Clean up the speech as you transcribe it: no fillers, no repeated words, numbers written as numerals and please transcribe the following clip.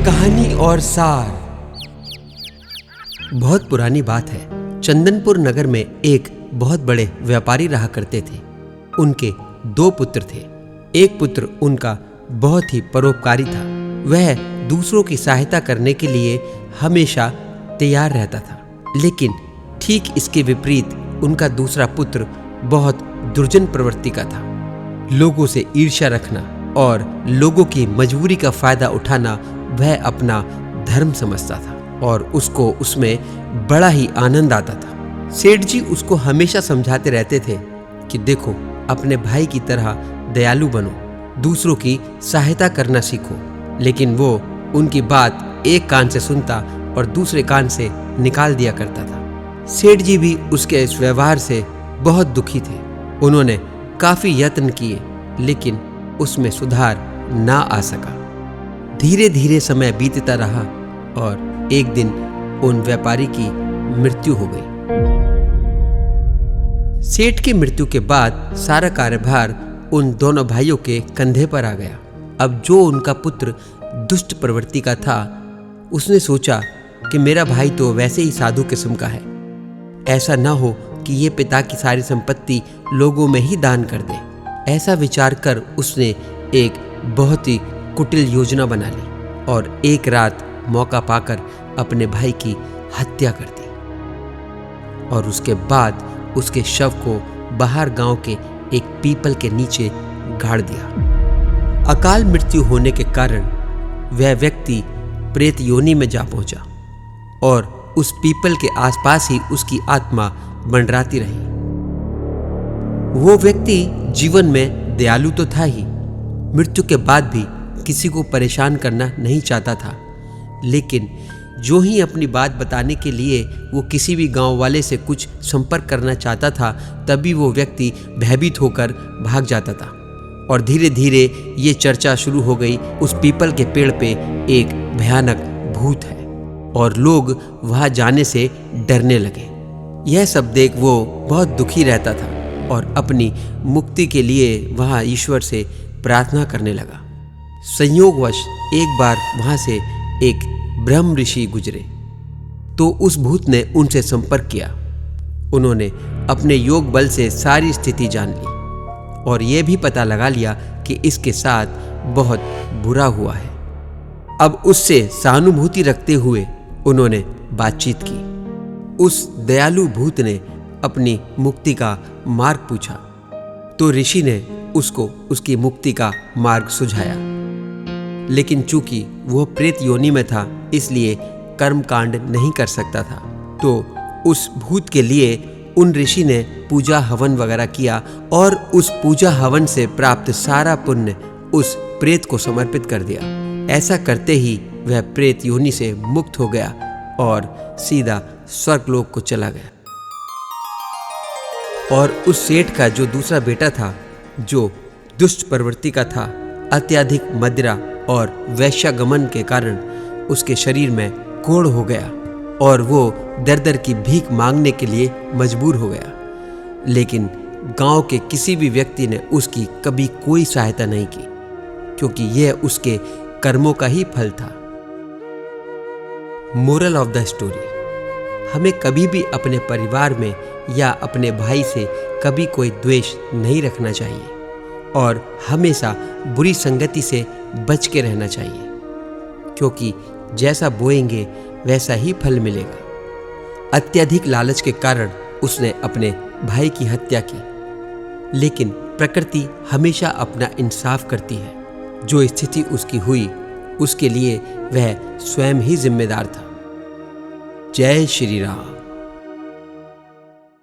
कहानी और सार। बहुत पुरानी बात है। चंदनपुर नगर में एक बहुत बड़े व्यापारी रहा करते थे। उनके 2 पुत्र थे। एक पुत्र उनका बहुत ही परोपकारी था। वह दूसरों की सहायता करने के लिए हमेशा तैयार रहता था। लेकिन ठीक इसके विपरीत उनका दूसरा पुत्र बहुत दुर्जन प्रवृत्ति का था। लोगों से ईर्ष्या रखना और लोगों की मजबूरी का फायदा उठाना वह अपना धर्म समझता था और उसको उसमें बड़ा ही आनंद आता था। सेठ जी उसको हमेशा समझाते रहते थे कि देखो, अपने भाई की तरह दयालु बनो, दूसरों की सहायता करना सीखो। लेकिन वो उनकी बात एक कान से सुनता और दूसरे कान से निकाल दिया करता था। सेठ जी भी उसके इस व्यवहार से बहुत दुखी थे। उन्होंने काफी यत्न किए, लेकिन उसमें सुधार ना आ सका। धीरे धीरे समय बीतता रहा और एक दिन उन व्यापारी की मृत्यु हो गई। सेठ की मृत्यु के बाद सारा कार्यभार उन दोनों भाइयों के कंधे पर आ गया। अब जो उनका पुत्र दुष्ट प्रवृत्ति का था, उसने सोचा कि मेरा भाई तो वैसे ही साधु किस्म का है, ऐसा ना हो कि ये पिता की सारी संपत्ति लोगों में ही दान कर दे। ऐसा विचार कर उसने एक बहुत ही कुटिल योजना बना ली और एक रात मौका पाकर अपने भाई की हत्या कर दी और उसके बाद उसके शव को बाहर गांव के एक पीपल के नीचे गाड़ दिया। अकाल मृत्यु होने के कारण वह व्यक्ति प्रेत योनि में जा पहुंचा और उस पीपल के आसपास ही उसकी आत्मा मंडराती रही। वो व्यक्ति जीवन में दयालु तो था ही, मृत्यु के बाद भी किसी को परेशान करना नहीं चाहता था। लेकिन जो ही अपनी बात बताने के लिए वो किसी भी गांव वाले से कुछ संपर्क करना चाहता था, तभी वो व्यक्ति भयभीत होकर भाग जाता था और धीरे धीरे ये चर्चा शुरू हो गई, उस पीपल के पेड़ पे एक भयानक भूत है और लोग वहां जाने से डरने लगे। यह सब देख वो बहुत दुखी रहता था और अपनी मुक्ति के लिए वहां ईश्वर से प्रार्थना करने लगा। संयोगवश एक बार वहां से एक ब्रह्म ऋषि गुजरे तो उस भूत ने उनसे संपर्क किया। उन्होंने अपने योग बल से सारी स्थिति जान ली और यह भी पता लगा लिया कि इसके साथ बहुत बुरा हुआ है। अब उससे सहानुभूति रखते हुए उन्होंने बातचीत की। उस दयालु भूत ने अपनी मुक्ति का मार्ग पूछा तो ऋषि ने उसको उसकी मुक्ति का मार्ग सुझाया। लेकिन चूंकि वह प्रेत योनि में था, इसलिए कर्मकांड नहीं कर सकता था। तो उस भूत के लिए उन ऋषि ने पूजा हवन वगैरह किया और उस पूजा हवन से प्राप्त सारा पुण्य उस प्रेत को समर्पित कर दिया। ऐसा करते ही वह प्रेत योनि से मुक्त हो गया और सीधा स्वर्गलोक को चला गया। और उस सेठ का जो दूसरा बेटा था, जो दुष्ट प्रवृत्ति का था, अत्यधिक मदिरा और वैश्यागमन के कारण उसके शरीर में कोढ़ हो गया और वो दर दर की भीख मांगने के लिए मजबूर हो गया। लेकिन गांव के किसी भी व्यक्ति ने उसकी कभी कोई सहायता नहीं की, क्योंकि यह उसके कर्मों का ही फल था। मोरल ऑफ द स्टोरी: हमें कभी भी अपने परिवार में या अपने भाई से कभी कोई द्वेष नहीं रखना चाहिए और हमेशा बुरी संगति से बच के रहना चाहिए, क्योंकि जैसा बोएंगे वैसा ही फल मिलेगा। अत्यधिक लालच के कारण उसने अपने भाई की हत्या की, लेकिन प्रकृति हमेशा अपना इंसाफ करती है। जो स्थिति उसकी हुई, उसके लिए वह स्वयं ही जिम्मेदार था। जय श्री राम।